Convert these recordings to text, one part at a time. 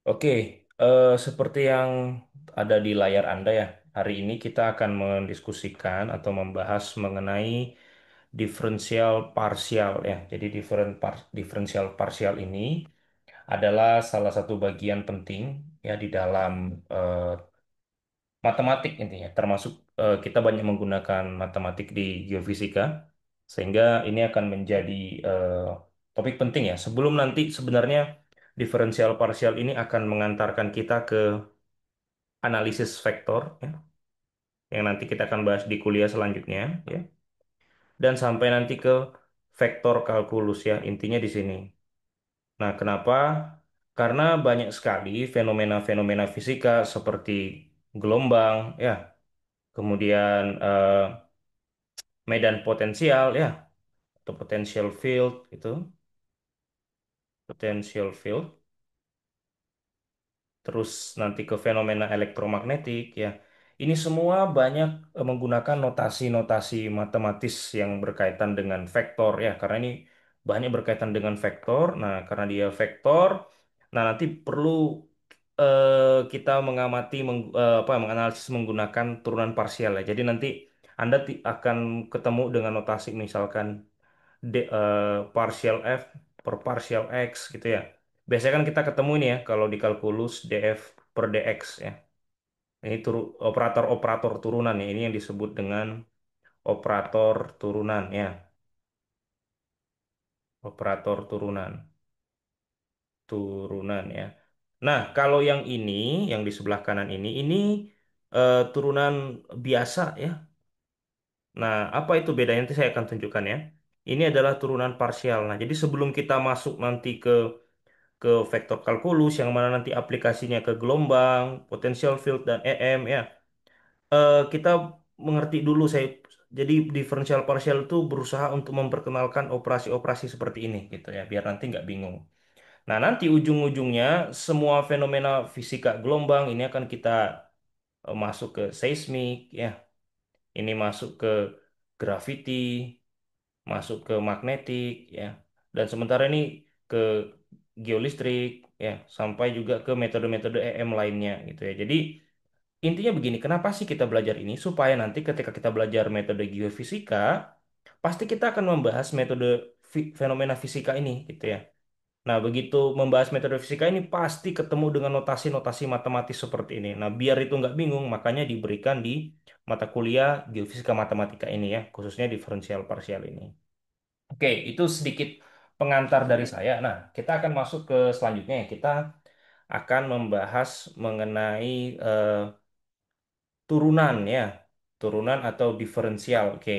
Oke, seperti yang ada di layar Anda ya, hari ini kita akan mendiskusikan atau membahas mengenai diferensial parsial ya. Jadi diferensial parsial ini adalah salah satu bagian penting ya di dalam eh, matematik intinya, termasuk kita banyak menggunakan matematik di geofisika, sehingga ini akan menjadi eh, topik penting ya. Sebelum nanti sebenarnya diferensial parsial ini akan mengantarkan kita ke analisis vektor ya, yang nanti kita akan bahas di kuliah selanjutnya ya, dan sampai nanti ke vektor kalkulus ya, intinya di sini. Nah, kenapa? Karena banyak sekali fenomena-fenomena fisika seperti gelombang ya, kemudian medan potensial ya, atau potential field itu, potential field, terus nanti ke fenomena elektromagnetik ya. Ini semua banyak menggunakan notasi-notasi matematis yang berkaitan dengan vektor ya, karena ini banyak berkaitan dengan vektor. Nah, karena dia vektor, nah nanti perlu kita mengamati, menganalisis menggunakan turunan parsial ya. Jadi nanti Anda akan ketemu dengan notasi misalkan partial F per partial X gitu ya. Biasanya kan kita ketemu ini ya kalau di kalkulus df per dx ya. Ini operator-operator turunan ya. Ini yang disebut dengan operator turunan ya. Operator turunan. Turunan ya. Nah, kalau yang ini, yang di sebelah kanan ini turunan biasa ya. Nah, apa itu bedanya? Nanti saya akan tunjukkan ya. Ini adalah turunan parsial. Nah, jadi sebelum kita masuk nanti ke vektor kalkulus yang mana nanti aplikasinya ke gelombang, potential field dan EM ya. Kita mengerti dulu saya. Jadi differential partial itu berusaha untuk memperkenalkan operasi-operasi seperti ini gitu ya, biar nanti nggak bingung. Nah, nanti ujung-ujungnya semua fenomena fisika gelombang ini akan kita masuk ke seismik ya. Ini masuk ke gravity, masuk ke magnetik ya. Dan sementara ini ke geolistrik ya, sampai juga ke metode-metode EM lainnya gitu ya. Jadi intinya begini, kenapa sih kita belajar ini? Supaya nanti ketika kita belajar metode geofisika, pasti kita akan membahas metode fenomena fisika ini gitu ya. Nah, begitu membahas metode fisika ini pasti ketemu dengan notasi-notasi matematis seperti ini. Nah, biar itu nggak bingung, makanya diberikan di mata kuliah geofisika matematika ini ya, khususnya diferensial parsial ini. Oke, itu sedikit pengantar dari saya. Nah, kita akan masuk ke selanjutnya ya. Kita akan membahas mengenai turunan ya. Turunan atau diferensial. Oke.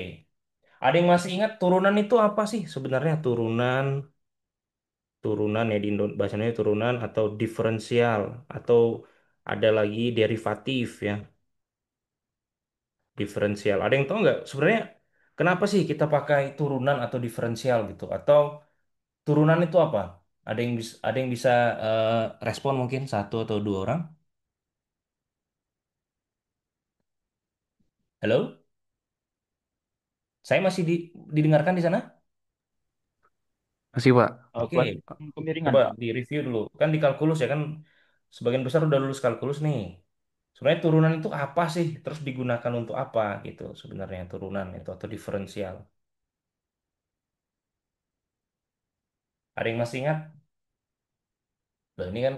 Ada yang masih ingat turunan itu apa sih sebenarnya? Turunan ya di bahasa Indonesia turunan atau diferensial atau ada lagi derivatif ya. Diferensial. Ada yang tahu nggak sebenarnya kenapa sih kita pakai turunan atau diferensial gitu? Atau turunan itu apa? Ada yang bisa respon mungkin satu atau dua orang? Halo? Saya masih didengarkan di sana? Masih Pak. Oke, Buat kemiringan. coba di-review dulu. Kan di kalkulus ya kan sebagian besar udah lulus kalkulus nih. Sebenarnya turunan itu apa sih? Terus digunakan untuk apa gitu sebenarnya turunan itu atau diferensial. Ada yang masih ingat? Loh, ini kan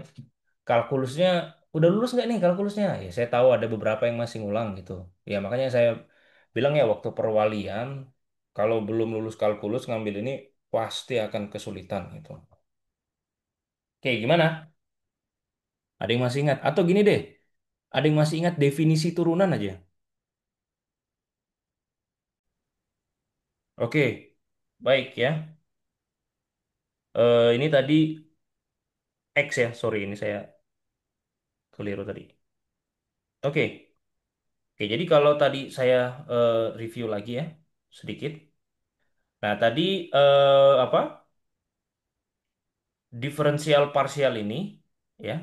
kalkulusnya udah lulus nggak nih kalkulusnya? Ya saya tahu ada beberapa yang masih ngulang gitu. Ya makanya saya bilang ya waktu perwalian kalau belum lulus kalkulus ngambil ini pasti akan kesulitan gitu. Oke, gimana? Ada yang masih ingat? Atau gini deh, ada yang masih ingat definisi turunan aja? Oke, baik ya. Ini tadi X ya, sorry ini saya keliru tadi. Oke, oke. Jadi kalau tadi saya review lagi ya sedikit. Nah tadi apa? Diferensial parsial ini ya,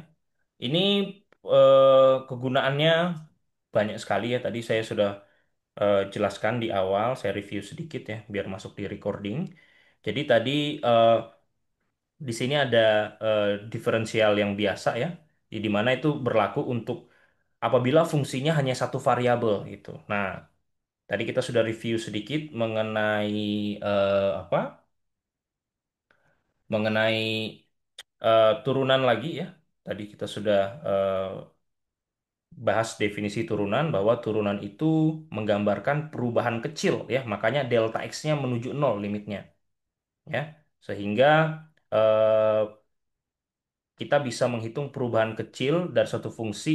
ini kegunaannya banyak sekali ya. Tadi saya sudah jelaskan di awal, saya review sedikit ya biar masuk di recording. Jadi tadi di sini ada diferensial yang biasa ya. di mana itu berlaku untuk apabila fungsinya hanya satu variabel gitu. Nah, tadi kita sudah review sedikit mengenai apa? Mengenai turunan lagi ya. Tadi kita sudah bahas definisi turunan bahwa turunan itu menggambarkan perubahan kecil ya, makanya delta x-nya menuju nol limitnya ya. Sehingga eh, kita bisa menghitung perubahan kecil dari satu fungsi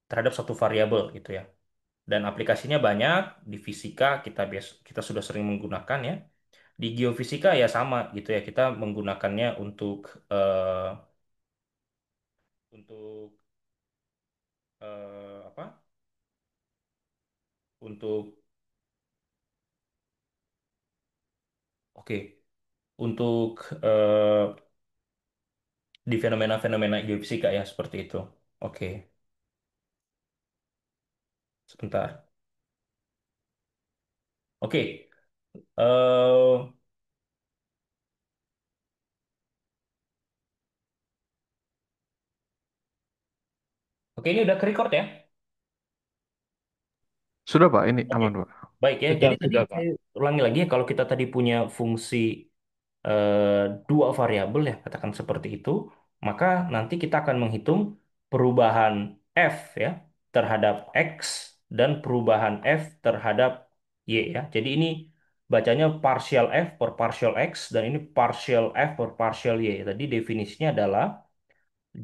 terhadap satu variabel gitu ya. Dan aplikasinya banyak di fisika kita sudah sering menggunakan ya. Di geofisika ya sama gitu ya. Kita menggunakannya untuk apa? Untuk oke, untuk eh, di fenomena-fenomena geofisika ya seperti itu. Oke, sebentar. Oke, oke ini udah ke record ya. Sudah Pak, ini Oke. aman Pak. Baik ya. Sudah, Jadi tadi sudah Pak. saya ulangi lagi ya kalau kita tadi punya fungsi eh, dua variabel ya, katakan seperti itu, maka nanti kita akan menghitung perubahan f ya terhadap x dan perubahan f terhadap y ya. Jadi ini bacanya partial f per partial x dan ini partial f per partial y. Tadi definisinya adalah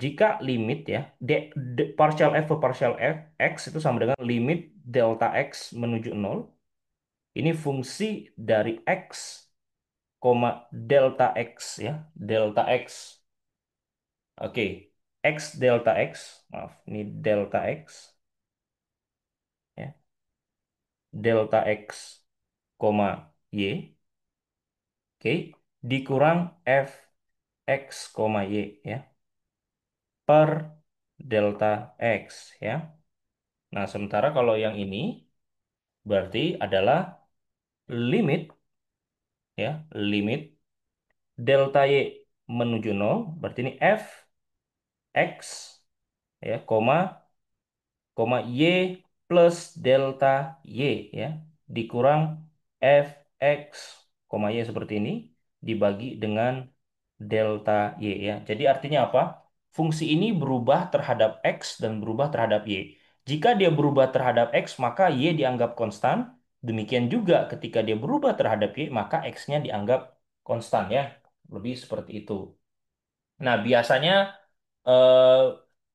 jika limit ya partial f per partial f x itu sama dengan limit delta x menuju nol. Ini fungsi dari x, koma delta x ya, delta x. Oke, x delta x, maaf, ini delta x ya, delta x, koma y, oke, dikurang f x, koma y ya, per delta x ya. Nah, sementara kalau yang ini berarti adalah limit ya, limit delta y menuju nol, berarti ini f x ya, y plus delta y ya dikurang fx, y seperti ini dibagi dengan delta y ya. Jadi artinya apa? Fungsi ini berubah terhadap x dan berubah terhadap y. Jika dia berubah terhadap x, maka y dianggap konstan. Demikian juga ketika dia berubah terhadap y, maka x-nya dianggap konstan ya. Lebih seperti itu. Nah, biasanya eh,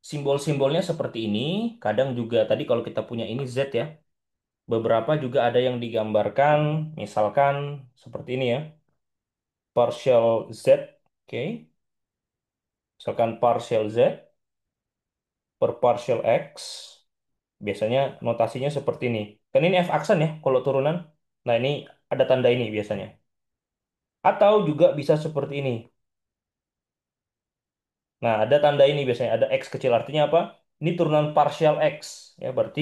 simbol-simbolnya seperti ini. Kadang juga tadi kalau kita punya ini Z ya. Beberapa juga ada yang digambarkan, misalkan seperti ini ya. Partial Z, oke. Misalkan partial Z per partial X. Biasanya notasinya seperti ini. Kan ini F aksen ya kalau turunan. Nah, ini ada tanda ini biasanya. Atau juga bisa seperti ini. Nah, ada tanda ini biasanya, ada X kecil artinya apa? Ini turunan partial X. Ya, berarti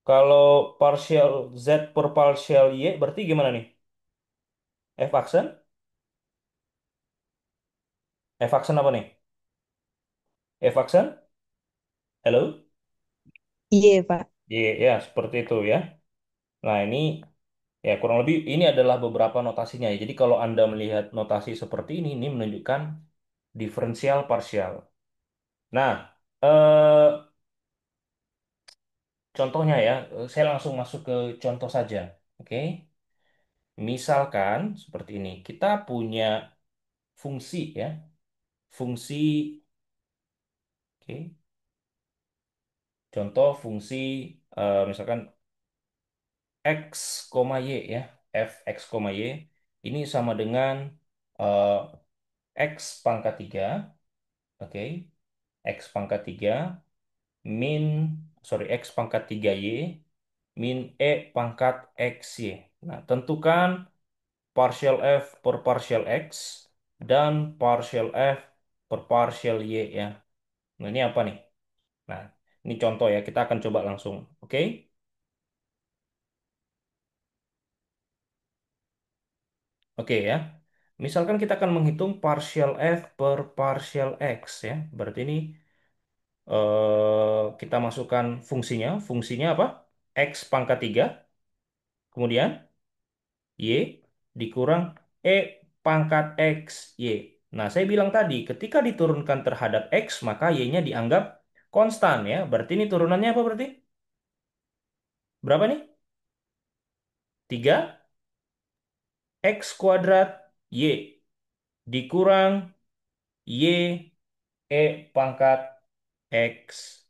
kalau partial Z per partial Y, berarti gimana nih? F aksen? F aksen apa nih? F aksen? Halo? Iya, Pak. Y, ya, seperti itu ya. Nah, ini ya kurang lebih ini adalah beberapa notasinya ya. Jadi kalau Anda melihat notasi seperti ini menunjukkan diferensial parsial. Nah, contohnya ya, saya langsung masuk ke contoh saja. Oke. Misalkan seperti ini, kita punya fungsi ya, fungsi, oke, contoh fungsi misalkan x, y ya, f x, y, ini sama dengan eh, x pangkat 3, oke, x pangkat 3 min, sorry, x pangkat 3y min pangkat xy. Nah, tentukan partial f per partial x dan partial f per partial y ya. Nah, ini apa nih? Nah, ini contoh ya, kita akan coba langsung. Oke? Oke ya. Misalkan kita akan menghitung partial f per partial x ya. Berarti ini Kita masukkan fungsinya. Fungsinya apa? X pangkat 3. Kemudian Y dikurang E pangkat X Y. Nah, saya bilang tadi, ketika diturunkan terhadap X, maka Y-nya dianggap konstan ya. Berarti ini turunannya apa berarti? Berapa nih? 3 X kuadrat Y dikurang Y E pangkat X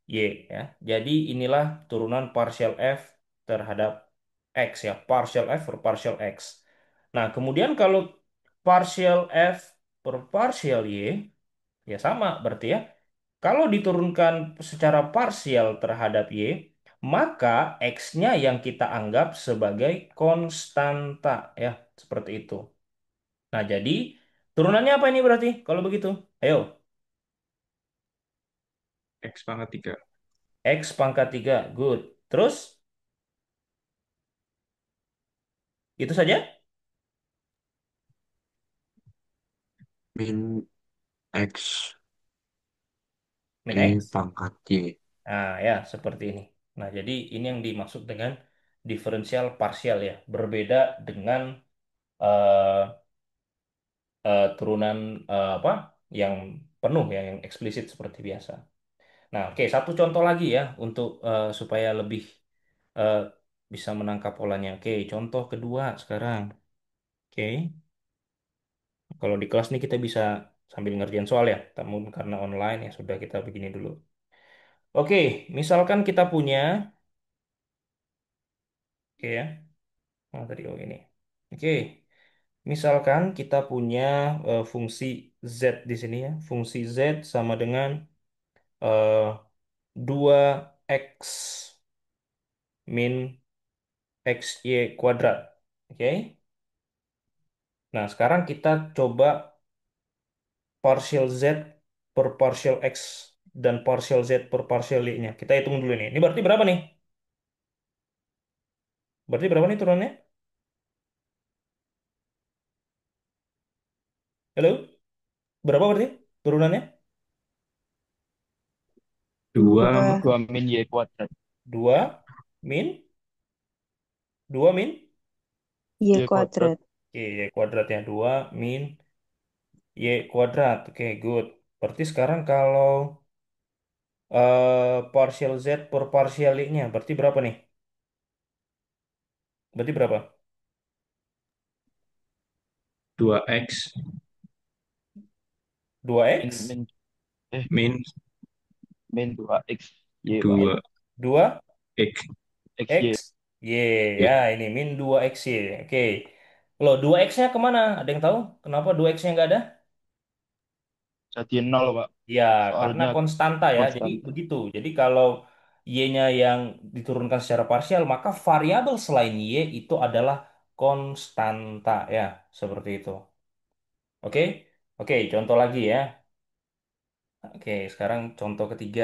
Y ya. Jadi inilah turunan partial F terhadap X ya. Partial F per partial X. Nah, kemudian kalau partial F per partial Y, ya sama berarti ya. Kalau diturunkan secara parsial terhadap Y, maka X-nya yang kita anggap sebagai konstanta ya. Seperti itu. Nah, jadi turunannya apa ini berarti kalau begitu? Ayo, X pangkat 3. X pangkat 3. Good. Terus, itu saja? Min X Min E X? pangkat Y. Nah, ya, seperti ini. Nah, jadi ini yang dimaksud dengan diferensial parsial ya. Berbeda dengan eh, turunan apa yang penuh ya, yang eksplisit seperti biasa. Nah, oke, satu contoh lagi ya untuk supaya lebih eh, bisa menangkap polanya. Oke, contoh kedua sekarang. Oke, kalau di kelas ini kita bisa sambil ngerjain soal ya, namun karena online ya sudah kita begini dulu. Oke, misalkan kita punya, oke ya, oh, tadi oh ini. Oke, misalkan kita punya fungsi z di sini ya, fungsi z sama dengan eh, 2x min xy kuadrat. Oke, nah sekarang kita coba partial z per partial x dan partial z per partial y-nya. Kita hitung dulu nih. Ini berarti berapa nih? Berarti berapa nih turunannya? Halo? Berapa berarti turunannya? 2 Dua 2 min Y kuadrat. 2 min 2 min Y Y kuadrat. kuadrat. Oke, Y kuadratnya 2 min Y kuadrat. Oke, good. Berarti sekarang kalau partial Z per partial Y-nya, berarti berapa nih? Berarti berapa? 2X Min, 2X? min, eh, min min 2X Y, Pak. Min 2 2X X, Y. X Y. Ya, ini min 2 X Y. Oke. Loh, 2 X-nya kemana? Ada yang tahu? Kenapa 2 X-nya nggak ada? Jadi nol, Pak. Ya, karena Soalnya konstanta ya. Jadi konstan. begitu. Jadi kalau Y-nya yang diturunkan secara parsial, maka variabel selain Y itu adalah konstanta ya. Seperti itu. Oke? Oke, contoh lagi ya. Oke, sekarang contoh ketiga.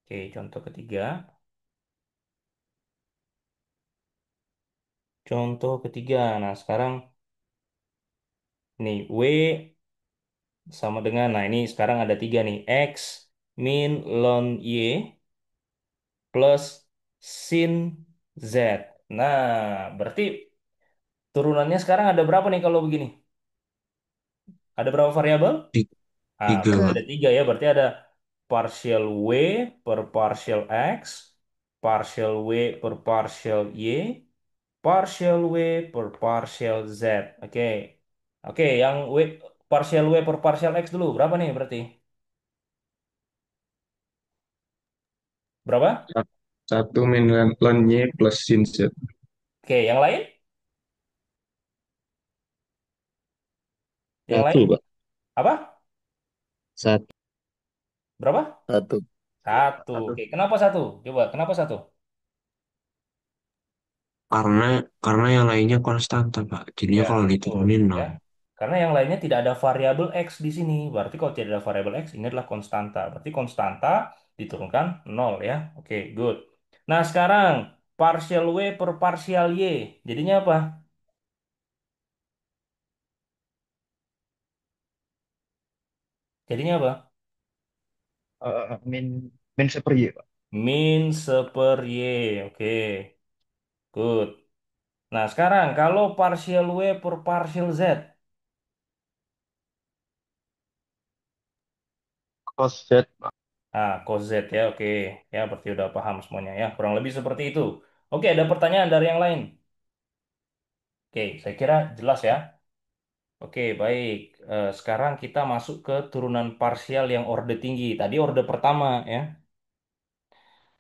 Oke, contoh ketiga. Contoh ketiga. Nah, sekarang nih W sama dengan, nah ini sekarang ada tiga nih. X min ln Y plus sin Z. Nah, berarti turunannya sekarang ada berapa nih kalau begini? Ada berapa variabel? Ah, tiga, berarti Pak. Tiga. ada tiga ya. Berarti ada partial W per partial X, partial W per partial Y, partial W per partial Z. Oke. Oke, yang partial W per partial X dulu. Berapa nih berarti? Berapa? 1 min ln Y plus sin Z. Oke, yang lain? Yang Satu, lain? Pak. Apa? Satu. Berapa? Satu. Satu. Satu. Oke, kenapa satu? Coba, kenapa satu? Karena karena yang lainnya konstanta, Pak. Jadinya Ya, kalau betul. diturunin Ya. nol. Karena yang lainnya tidak ada variabel X di sini. Berarti kalau tidak ada variabel X, ini adalah konstanta. Berarti konstanta diturunkan nol ya. Oke, good. Nah, sekarang partial W per partial Y. Jadinya apa? Jadinya apa? Min min seper Y, Pak. Min seper Y. Oke, good. Nah, sekarang kalau partial W per partial Z. Cos Z, Pak. Ah, cos Z ya, oke. Ya, berarti udah paham semuanya ya. Kurang lebih seperti itu. Oke, ada pertanyaan dari yang lain. Oke, saya kira jelas ya. Oke, baik. Sekarang kita masuk ke turunan parsial yang orde tinggi. Tadi orde pertama ya.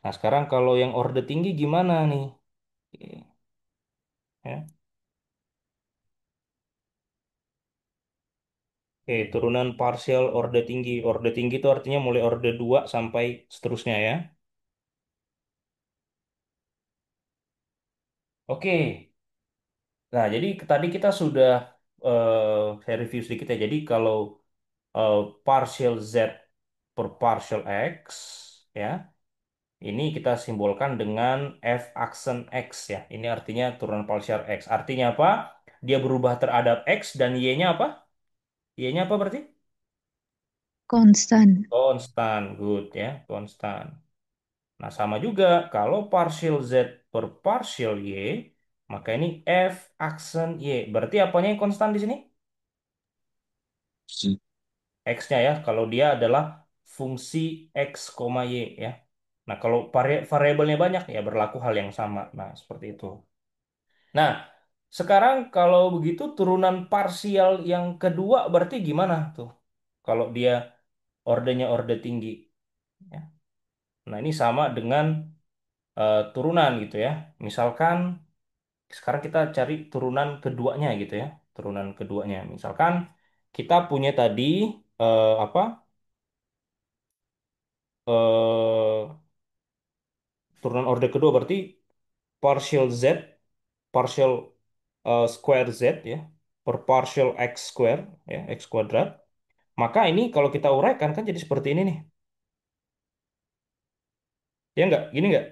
Nah, sekarang kalau yang orde tinggi gimana nih? Oke, ya. Oke, turunan parsial orde tinggi. Orde tinggi itu artinya mulai orde 2 sampai seterusnya ya. Oke. Nah, jadi tadi kita sudah saya review sedikit ya. Jadi kalau eh, partial Z per partial X ya, ini kita simbolkan dengan F aksen X ya. Ini artinya turunan partial X. Artinya apa? Dia berubah terhadap X dan Y-nya apa? Y-nya apa berarti? Konstan. Konstan. Good ya, konstan. Nah, sama juga kalau partial Z per partial Y, maka ini F aksen Y. Berarti apanya yang konstan di sini? X-nya ya, kalau dia adalah fungsi X, Y ya. Nah, kalau variabelnya banyak ya berlaku hal yang sama. Nah, seperti itu. Nah, sekarang kalau begitu turunan parsial yang kedua berarti gimana tuh? Kalau dia ordenya orde tinggi ya. Nah, ini sama dengan turunan gitu ya. Misalkan sekarang kita cari turunan keduanya gitu ya. Turunan keduanya. Misalkan kita punya tadi apa? eh Turunan orde kedua berarti partial Z, partial square Z ya, per partial X square ya, X kuadrat. Maka ini kalau kita uraikan kan jadi seperti ini nih. Ya nggak? Gini nggak?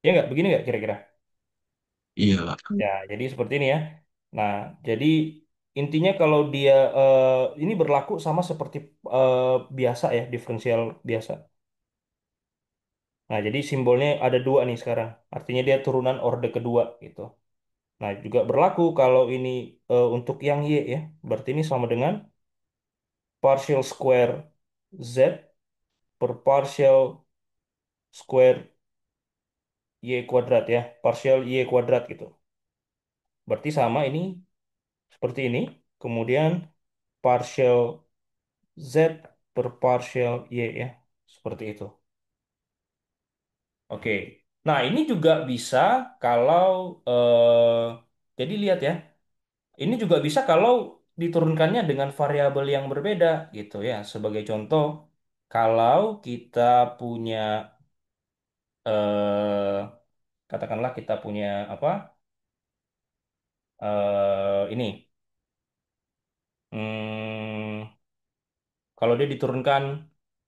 Ya nggak? Begini nggak kira-kira? Iya, Pak. Ya, jadi seperti ini ya. Nah, jadi intinya kalau dia ini berlaku sama seperti eh, biasa ya, diferensial biasa. Nah, jadi simbolnya ada dua nih sekarang. Artinya dia turunan orde kedua gitu. Nah, juga berlaku kalau ini untuk yang Y ya. Berarti ini sama dengan partial square Z per partial square Y kuadrat ya. Partial Y kuadrat gitu. Berarti sama ini seperti ini. Kemudian partial Z per partial Y ya. Seperti itu. Oke. Nah, ini juga bisa kalau jadi lihat ya. Ini juga bisa kalau diturunkannya dengan variabel yang berbeda gitu ya. Sebagai contoh, kalau kita punya katakanlah kita punya apa? Ini hmm, kalau dia diturunkan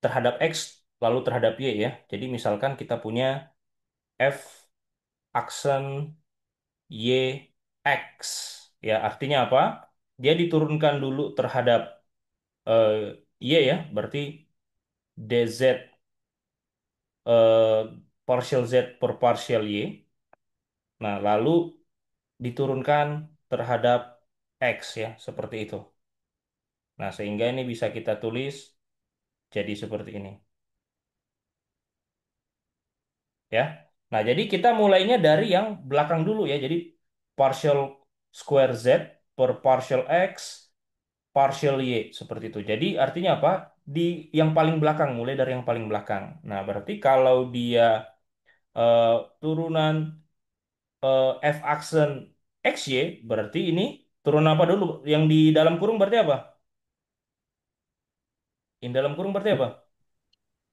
terhadap X lalu terhadap Y ya. Jadi misalkan kita punya F aksen Y X ya, artinya apa? Dia diturunkan dulu terhadap eh, Y ya, berarti DZ eh, partial Z per partial Y. Nah, lalu diturunkan terhadap X ya, seperti itu. Nah, sehingga ini bisa kita tulis jadi seperti ini ya. Nah, jadi kita mulainya dari yang belakang dulu ya. Jadi partial square Z per partial X partial Y seperti itu. Jadi artinya apa? Di yang paling belakang, mulai dari yang paling belakang. Nah, berarti kalau dia eh, turunan F aksen XY berarti ini turun apa dulu? Yang di dalam kurung berarti apa? Yang dalam kurung berarti apa?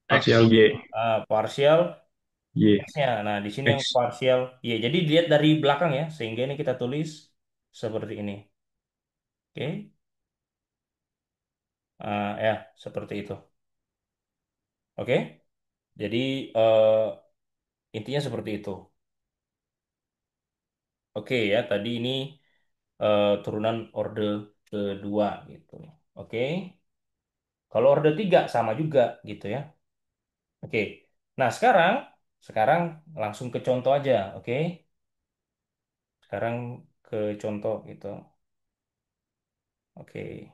X. Parsial Y. Partial Y. X-nya. Nah, di sini yang X. partial Y. Jadi dilihat dari belakang ya, sehingga ini kita tulis seperti ini. Oke. Ya, seperti itu. Oke. Jadi intinya seperti itu. Oke ya, tadi ini turunan orde kedua gitu. Oke. Kalau order 3 sama juga gitu ya. Oke. Nah, sekarang sekarang langsung ke contoh aja, oke? Sekarang ke contoh gitu. Oke.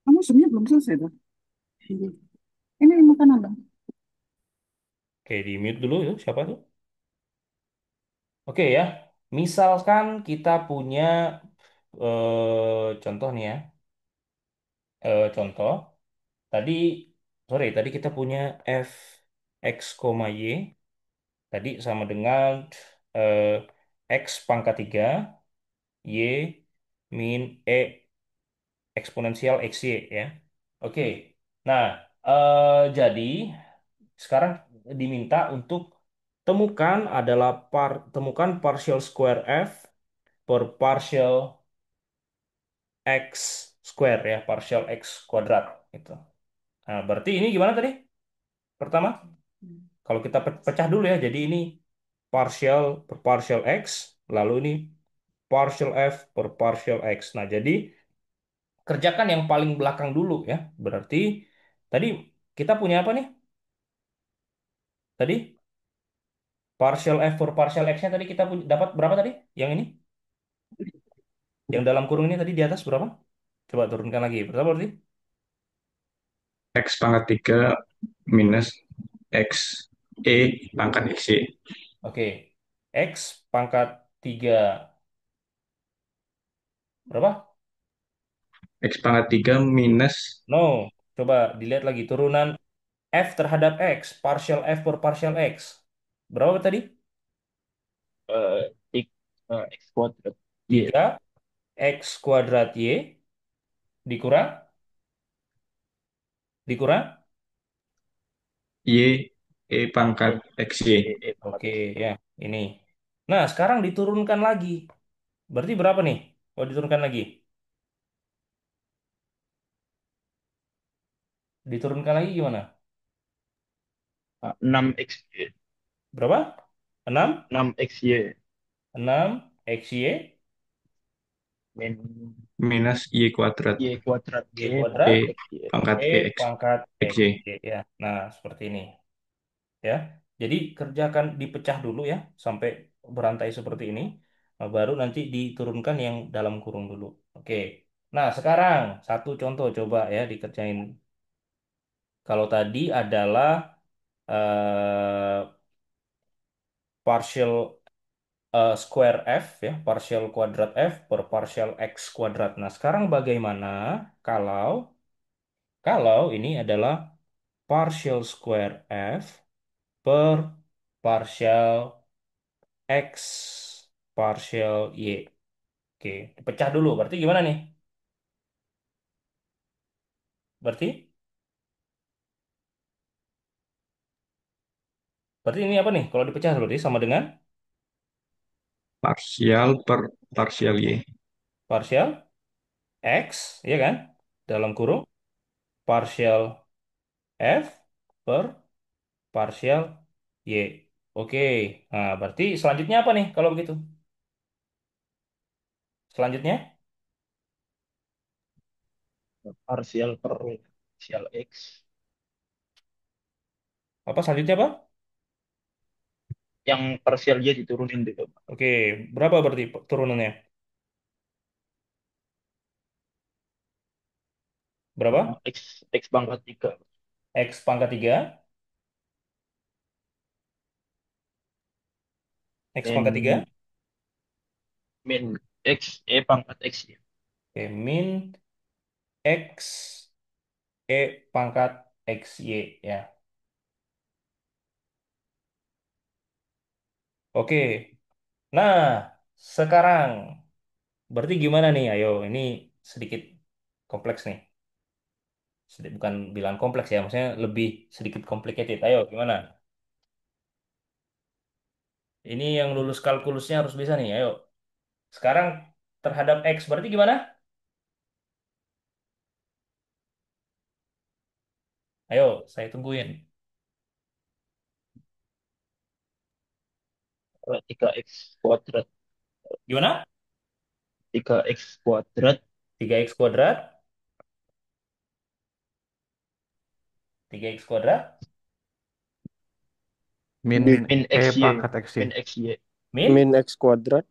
Kamu sebenarnya belum selesai tuh. Ini makanan dong. Oke, di mute dulu ya, siapa tuh? Oke ya. Misalkan kita punya contoh nih ya. Contoh tadi tadi kita punya f x, y tadi sama dengan eh, x pangkat 3 y min eksponensial XY ya. Oke. Nah, jadi sekarang diminta untuk temukan partial square F per partial X square ya, partial X kuadrat gitu. Nah, berarti ini gimana tadi? Pertama, kalau kita pecah dulu ya, jadi ini partial per partial X, lalu ini partial F per partial X. Nah, jadi kerjakan yang paling belakang dulu ya. Berarti tadi kita punya apa nih? Tadi partial F per partial X-nya tadi kita dapat berapa tadi? Yang ini? Yang dalam kurung ini tadi di atas berapa? Coba turunkan lagi. Berapa berarti? X pangkat 3 minus X E pangkat X Y. Oke. X pangkat 3 berapa? X pangkat 3 minus No. Coba dilihat lagi turunan F terhadap X. Partial F per partial X. Berapa tadi? eh, X, X kuadrat Y. 3 X kuadrat Y dikurang dikurang. Y E pangkat E, X Y. E pangkat Oke X. ya, ini. Nah, sekarang diturunkan lagi. Berarti berapa nih? Kalau diturunkan lagi. Diturunkan lagi gimana? 6 X Y. Berapa? 6, 6 X Y 6 XY, min Minus Y kuadrat Y kuadrat Y Y kuadrat, pangkat E X Y. pangkat E EX pangkat XY. XY ya. Nah, seperti ini ya. Jadi kerjakan dipecah dulu ya sampai berantai seperti ini. Nah, baru nanti diturunkan yang dalam kurung dulu. Oke. Nah, sekarang satu contoh coba ya dikerjain. Kalau tadi adalah eh, partial square F ya, partial kuadrat F per partial X kuadrat. Nah, sekarang bagaimana kalau kalau ini adalah partial square F per partial X partial Y. Oke, dipecah dulu. Berarti gimana nih? Berarti berarti ini apa nih? Kalau dipecah dulu ini sama dengan Parsial per parsial Y. partial X, ya kan? Dalam kurung partial F per partial Y. Oke, nah berarti selanjutnya apa nih kalau begitu? Selanjutnya, Parsial per parsial X. apa selanjutnya apa? Yang parsial Y diturunin dulu. Oke, berapa berarti turunannya? Berapa? X pangkat 3 X pangkat 3, X pangkat 3, min min X E pangkat X Y. oke, min X E pangkat XY ya. Oke, nah sekarang berarti gimana nih? Ayo, ini sedikit kompleks nih. Bukan bilang kompleks ya, maksudnya lebih sedikit complicated. Ayo, gimana? Ini yang lulus kalkulusnya harus bisa nih. Ayo, sekarang terhadap X berarti gimana? Ayo, saya tungguin. 3X kuadrat Gimana? 3x kuadrat 3x kuadrat, 3x kuadrat, Min min E xy pangkat X Y. min xy min, Min X kuadrat.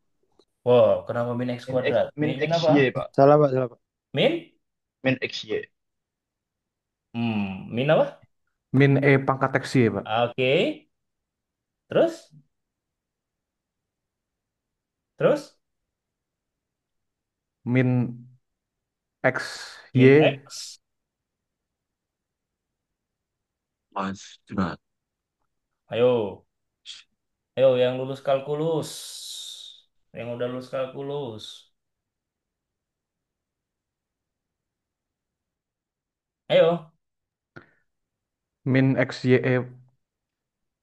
wow, kenapa min x min x kuadrat? min Min apa? xy Pak, Salah Pak, salah Pak. Min, min xy min apa? Min E pangkat X Y, Pak. Oke, terus, terus, Min X min Y x, Mas, coba. ayo, ayo yang lulus kalkulus, yang udah lulus kalkulus, ayo, min X Y E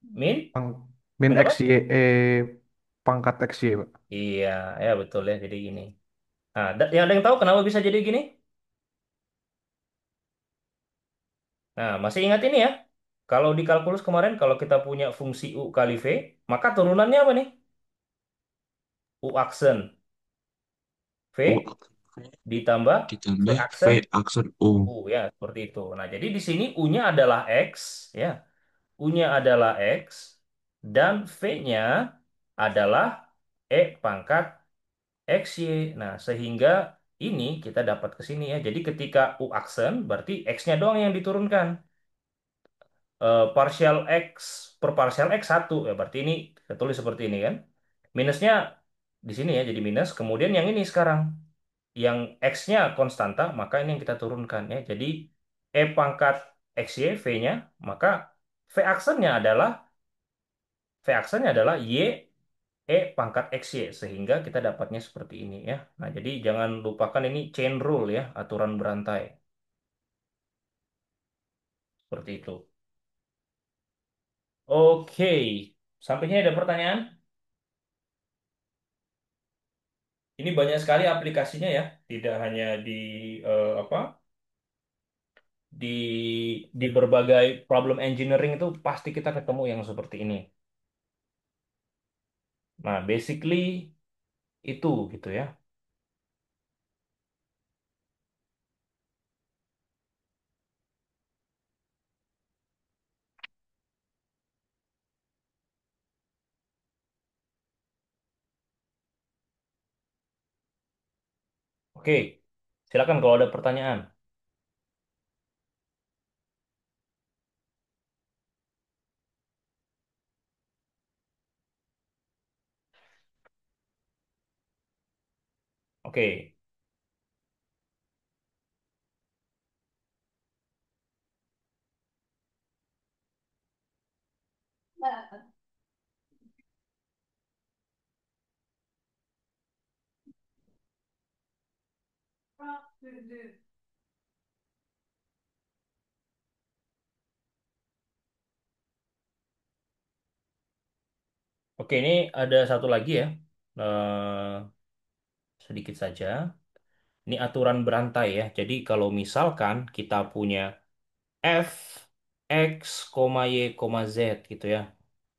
min, pang min min X apa? Y E pangkat X Y, Pak. Iya, ya betul ya, jadi gini. Nah, yang ada yang tahu kenapa bisa jadi gini? Nah, masih ingat ini ya? Kalau di kalkulus kemarin, kalau kita punya fungsi U kali V, maka turunannya apa nih? U aksen U V ditambah V ditambah V aksen aksen U. U ya, seperti itu. Nah, jadi di sini U-nya adalah X ya. U-nya adalah X dan V-nya adalah E pangkat XY. Nah, sehingga ini kita dapat ke sini ya. Jadi ketika U aksen berarti X-nya doang yang diturunkan. Partial X per partial X satu ya, berarti ini kita tulis seperti ini kan. Minusnya di sini ya, jadi minus. Kemudian yang ini sekarang yang X-nya konstanta, maka ini yang kita turunkan ya. Jadi E pangkat XY V-nya, maka V aksennya adalah Y E pangkat XY, sehingga kita dapatnya seperti ini ya. Nah, jadi jangan lupakan ini chain rule ya, aturan berantai. Seperti itu. Oke, sampai sini ada pertanyaan? Ini banyak sekali aplikasinya ya, tidak hanya di apa? Di berbagai problem engineering itu pasti kita ketemu yang seperti ini. Nah, basically itu gitu ya. Oke, silakan kalau ada pertanyaan. Oke, oke ini ada satu lagi ya, sedikit saja. Ini aturan berantai ya. Jadi kalau misalkan kita punya f x, y, z gitu ya.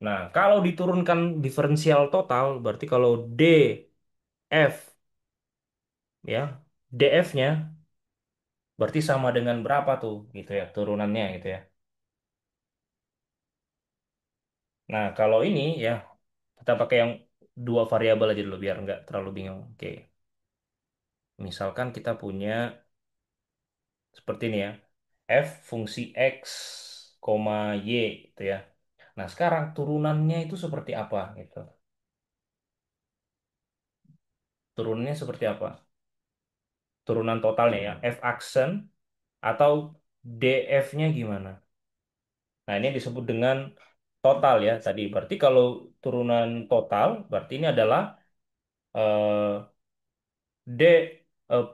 Nah, kalau diturunkan diferensial total, berarti kalau df ya, df-nya berarti sama dengan berapa tuh gitu ya turunannya gitu ya. Nah, kalau ini ya kita pakai yang dua variabel aja dulu biar nggak terlalu bingung. Oke, misalkan kita punya seperti ini ya, f fungsi x, y gitu ya. Nah, sekarang turunannya itu seperti apa gitu. Turunannya seperti apa? Turunan totalnya ya, f aksen atau df-nya gimana? Nah, ini disebut dengan total ya tadi. Berarti kalau turunan total, berarti ini adalah eh, D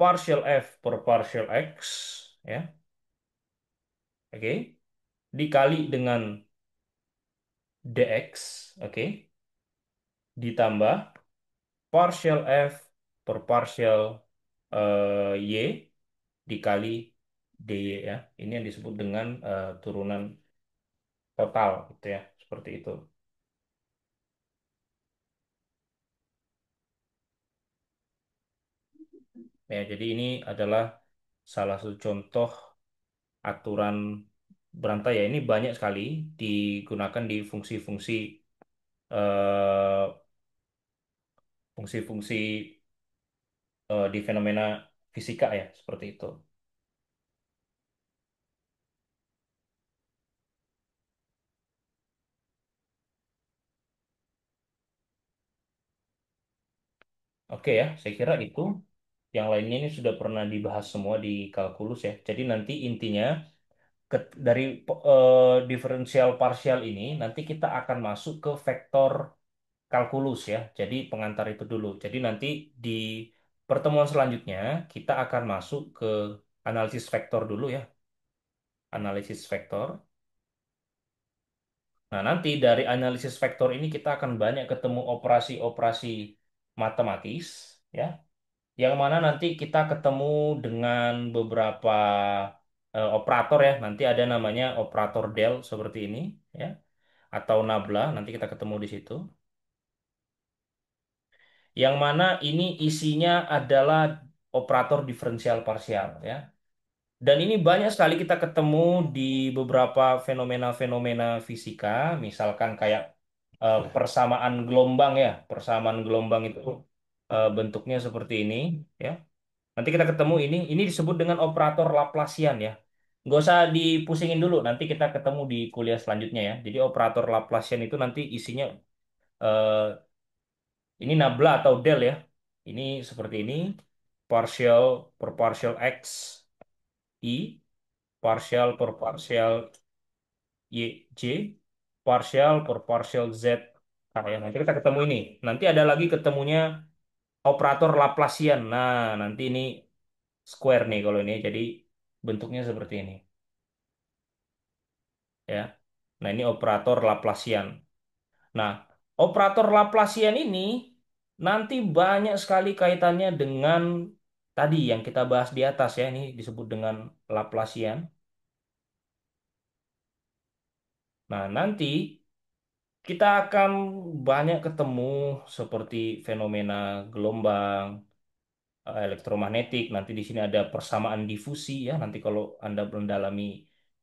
partial F per partial X ya. Oke. Dikali dengan dx, oke. Ditambah partial F per partial Y dikali dy ya. Ini yang disebut dengan turunan total gitu ya. Seperti itu. Ya, jadi ini adalah salah satu contoh aturan berantai ya. Ini banyak sekali digunakan di eh, fungsi-fungsi di fenomena fisika ya, seperti itu. Oke ya, saya kira itu. Yang lainnya ini sudah pernah dibahas semua di kalkulus ya. Jadi nanti intinya dari diferensial parsial ini nanti kita akan masuk ke vektor kalkulus ya. Jadi pengantar itu dulu. Jadi nanti di pertemuan selanjutnya kita akan masuk ke analisis vektor dulu ya. Analisis vektor. Nah, nanti dari analisis vektor ini kita akan banyak ketemu operasi-operasi matematis ya. Yang mana nanti kita ketemu dengan beberapa operator ya. Nanti ada namanya operator del seperti ini ya. Atau nabla, nanti kita ketemu di situ. Yang mana ini isinya adalah operator diferensial parsial ya. Dan ini banyak sekali kita ketemu di beberapa fenomena-fenomena fisika, misalkan kayak persamaan gelombang ya. Persamaan gelombang itu bentuknya seperti ini ya. Nanti kita ketemu ini disebut dengan operator Laplacian ya. Nggak usah dipusingin dulu, nanti kita ketemu di kuliah selanjutnya ya. Jadi operator Laplacian itu nanti isinya eh, ini nabla atau del ya. Ini seperti ini, partial per partial x i, partial per partial y j, partial per partial z. Nah, ya, nanti kita ketemu ini. Nanti ada lagi ketemunya operator Laplacian. Nah, nanti ini square nih kalau ini. Jadi bentuknya seperti ini ya. Nah, ini operator Laplacian. Nah, operator Laplacian ini nanti banyak sekali kaitannya dengan tadi yang kita bahas di atas ya. Ini disebut dengan Laplacian. Nah, nanti kita akan banyak ketemu seperti fenomena gelombang, elektromagnetik. Nanti di sini ada persamaan difusi ya. Nanti kalau Anda mendalami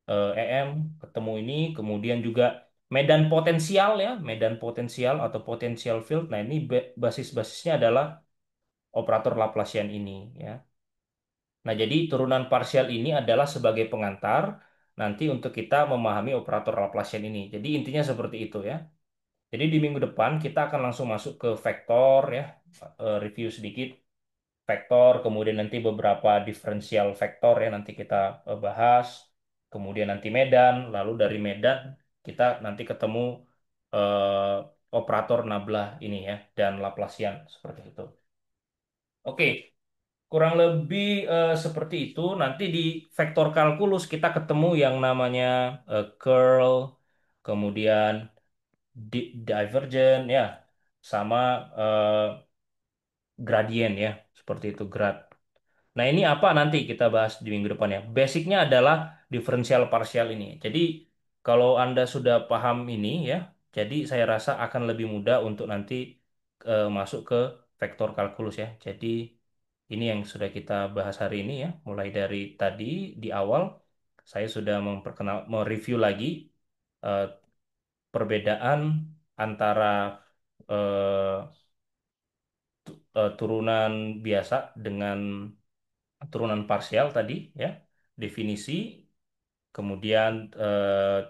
EM ketemu ini, kemudian juga medan potensial ya, medan potensial atau potential field. Nah, ini basis-basisnya adalah operator Laplacian ini ya. Nah, jadi turunan parsial ini adalah sebagai pengantar nanti untuk kita memahami operator Laplacian ini. Jadi intinya seperti itu ya. Jadi di minggu depan kita akan langsung masuk ke vektor ya, review sedikit vektor, kemudian nanti beberapa diferensial vektor ya nanti kita bahas, kemudian nanti medan, lalu dari medan kita nanti ketemu operator nabla ini ya dan Laplacian seperti itu. Oke, kurang lebih seperti itu. Nanti di vektor kalkulus kita ketemu yang namanya curl, kemudian divergent ya, sama eh, gradient ya, seperti itu grad. Nah, ini apa nanti kita bahas di minggu depan ya. Basicnya adalah diferensial parsial ini. Jadi, kalau Anda sudah paham ini ya, jadi saya rasa akan lebih mudah untuk nanti masuk ke vektor kalkulus ya. Jadi, ini yang sudah kita bahas hari ini ya. Mulai dari tadi di awal, saya sudah mereview lagi eh, perbedaan antara eh, turunan biasa dengan turunan parsial tadi ya, definisi, kemudian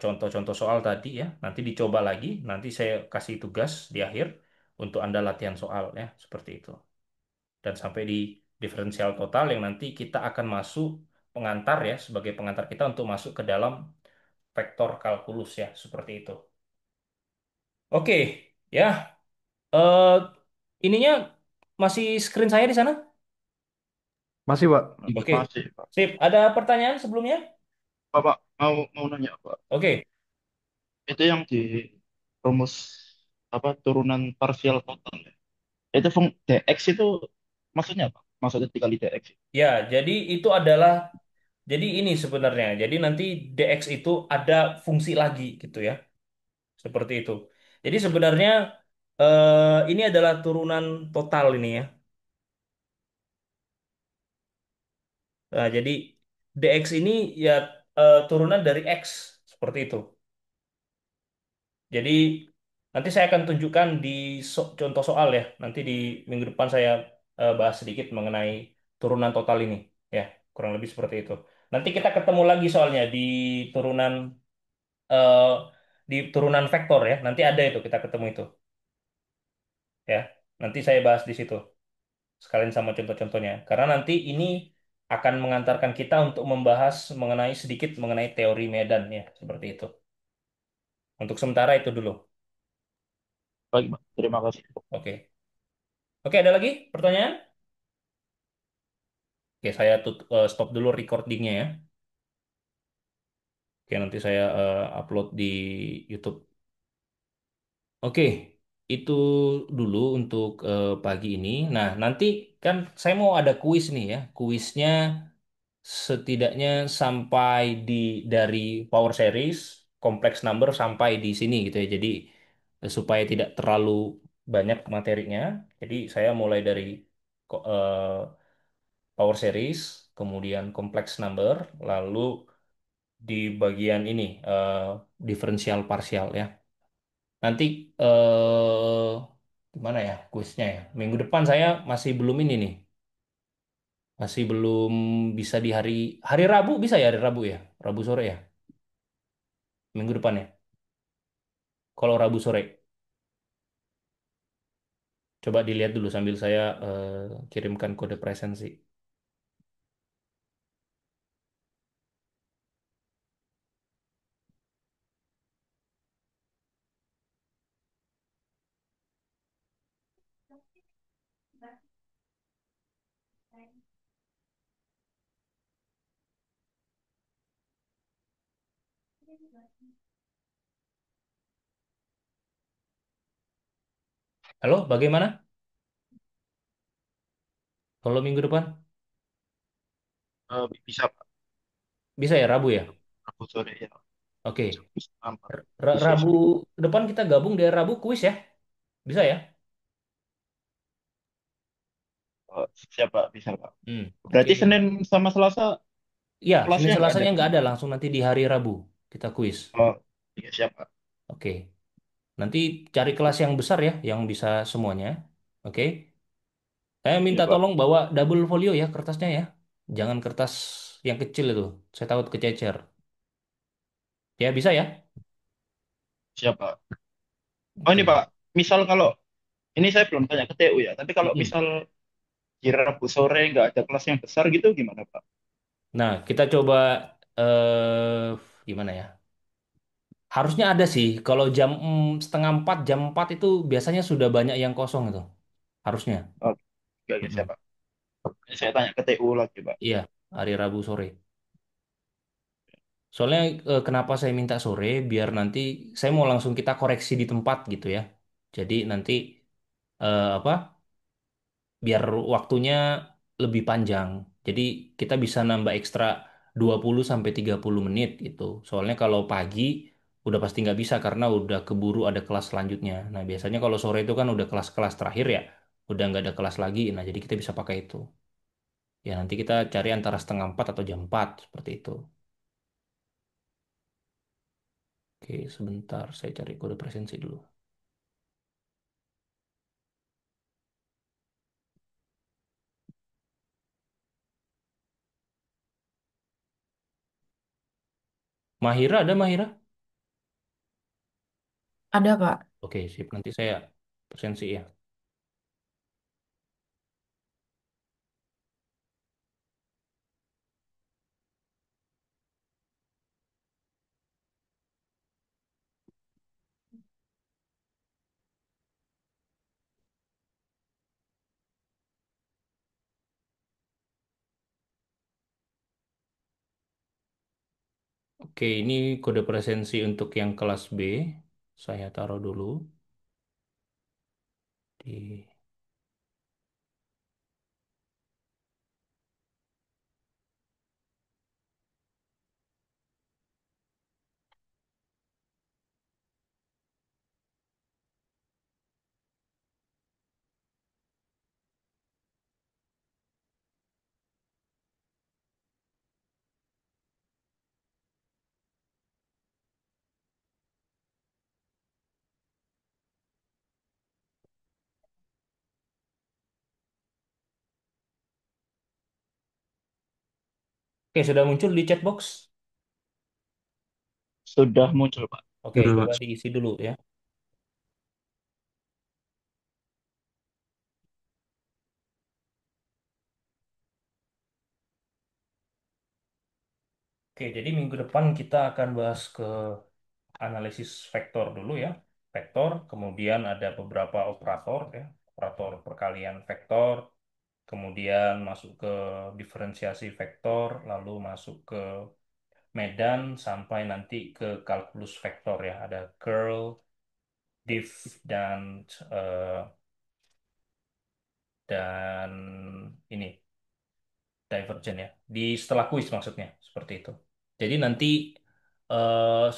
contoh-contoh soal tadi ya, nanti dicoba lagi, nanti saya kasih tugas di akhir untuk Anda latihan soal ya, seperti itu. Dan sampai di diferensial total yang nanti kita akan masuk pengantar ya, sebagai pengantar kita untuk masuk ke dalam vektor kalkulus ya, seperti itu. Oke, ya, eh ininya masih screen saya di sana? Masih, Pak. Oke, Masih, Pak. sip. Ada pertanyaan sebelumnya? Bapak mau mau nanya, Pak. Oke. Itu yang di rumus apa turunan parsial total ya? Itu dx itu maksudnya apa? Maksudnya dikali dx. Ya, jadi itu adalah jadi ini sebenarnya. Jadi nanti dx itu ada fungsi lagi gitu ya. Seperti itu. Jadi sebenarnya ini adalah turunan total ini ya. Nah, jadi dx ini ya turunan dari x seperti itu. Jadi nanti saya akan tunjukkan di contoh soal ya. Nanti di minggu depan saya bahas sedikit mengenai turunan total ini ya, kurang lebih seperti itu. Nanti kita ketemu lagi soalnya turunan eh, di turunan vektor ya. Nanti ada itu kita ketemu itu ya. Nanti saya bahas di situ sekalian sama contoh-contohnya. Karena nanti ini akan mengantarkan kita untuk membahas mengenai sedikit mengenai teori medan ya, seperti itu. Untuk sementara itu dulu. Baik, Pak. Terima kasih. Oke. Oke, ada lagi pertanyaan? Oke, saya stop dulu recordingnya ya. Oke, nanti saya upload di YouTube. Oke, itu dulu untuk pagi ini. Nah, nanti kan saya mau ada kuis nih ya. Kuisnya setidaknya sampai dari power series, complex number sampai di sini gitu ya. Jadi supaya tidak terlalu banyak materinya. Jadi saya mulai dari power series, kemudian complex number, lalu di bagian ini diferensial parsial ya. Nanti gimana ya kuisnya ya? Minggu depan saya masih belum ini nih, masih belum bisa di hari Rabu bisa ya hari Rabu ya, Rabu sore ya, minggu depan ya. Kalau Rabu sore, coba dilihat dulu sambil saya kirimkan kode presensi. Halo, bagaimana? Kalau minggu depan Bisa, Pak. bisa ya Rabu ya? Rabu sore ya. Oke, Bisa, Pak. Rabu Bisa. depan kita gabung di Rabu kuis ya, bisa ya? Siap, Pak. Bisa, Pak. Oke. Berarti Senin sama Selasa Ya, Senin kelasnya nggak ada? Selasanya nggak ada, langsung nanti di hari Rabu kita kuis. Oh, iya, siap, Pak. Oke. Nanti cari kelas yang besar ya, yang bisa semuanya. Oke. Saya Iya, minta Pak. tolong bawa double folio ya kertasnya ya. Jangan kertas yang kecil itu. Saya takut kececer. Ya, bisa ya? Siap, Pak. Oh, ini, Oke. Pak. Misal kalau, ini saya belum tanya ke TU ya, tapi kalau Mm-mm. misal di Rabu sore nggak ada kelas yang besar gitu, gimana, Pak? Nah, kita coba gimana ya? Harusnya ada sih. Kalau jam setengah 4, jam 4 itu biasanya sudah banyak yang kosong itu. Harusnya. Oh, oke, siap, Mm-mm. Pak. Ini saya tanya ke TU lagi, Pak. Iya, hari Rabu sore. Soalnya kenapa saya minta sore biar nanti saya mau langsung kita koreksi di tempat gitu ya. Jadi nanti apa? Biar waktunya lebih panjang. Jadi kita bisa nambah ekstra 20 sampai 30 menit gitu. Soalnya kalau pagi udah pasti nggak bisa karena udah keburu ada kelas selanjutnya. Nah, biasanya kalau sore itu kan udah kelas-kelas terakhir ya. Udah nggak ada kelas lagi. Nah, jadi kita bisa pakai itu. Ya, nanti kita cari antara setengah 4 atau jam 4 seperti itu. Oke, sebentar saya cari kode presensi dulu. Mahira ada Mahira? Ada, Kak. Oke, sip. Nanti saya presensi ya. Oke, ini kode presensi untuk yang kelas B. Saya taruh dulu di. Oke, sudah muncul di chat box. Sudah muncul, Pak. Oke, Sudah, Pak. coba diisi dulu ya. Oke, jadi minggu depan kita akan bahas ke analisis vektor dulu ya. Vektor, kemudian ada beberapa operator ya. Operator perkalian vektor, kemudian masuk ke diferensiasi vektor, lalu masuk ke medan sampai nanti ke kalkulus vektor ya. Ada curl, diff eh, dan ini divergent ya. Di setelah kuis maksudnya seperti itu. Jadi nanti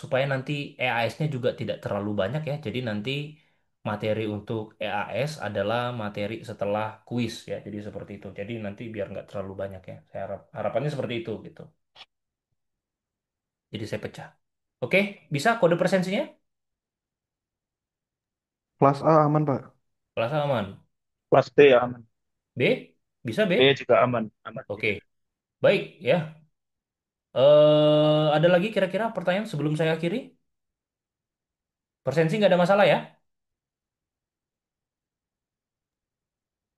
supaya nanti EAS-nya juga tidak terlalu banyak ya. Jadi nanti materi untuk EAS adalah materi setelah kuis ya. Jadi seperti itu. Jadi nanti biar nggak terlalu banyak ya. Saya harapannya seperti itu gitu. Jadi saya pecah. Oke, bisa kode presensinya? Kelas A aman, Pak. Kelas aman. Kelas B aman. B? Bisa B B? juga aman. Aman Oke, juga. baik ya. Ada lagi kira-kira pertanyaan sebelum saya akhiri? Presensi nggak ada masalah ya?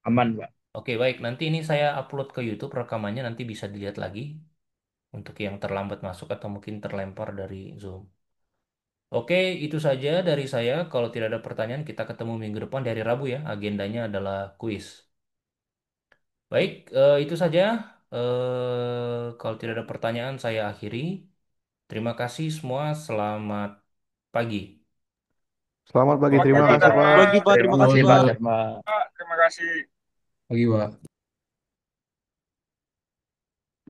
Aman, Pak. Oke, baik. Nanti ini saya upload ke YouTube rekamannya, nanti bisa dilihat lagi untuk yang terlambat masuk atau mungkin terlempar dari Zoom. Oke, itu saja dari saya. Kalau tidak ada pertanyaan, kita ketemu minggu depan dari Rabu ya. Agendanya adalah kuis. Baik, itu saja. Kalau tidak ada pertanyaan, saya akhiri. Terima kasih semua. Selamat pagi. Selamat pagi. Selamat Terima pagi, kasih, Kak. Pak. Pagi, Pak. Terima Terima kasih, kasih, Pak Pak. Dharma. Pak, terima kasih. Pagi, Pak.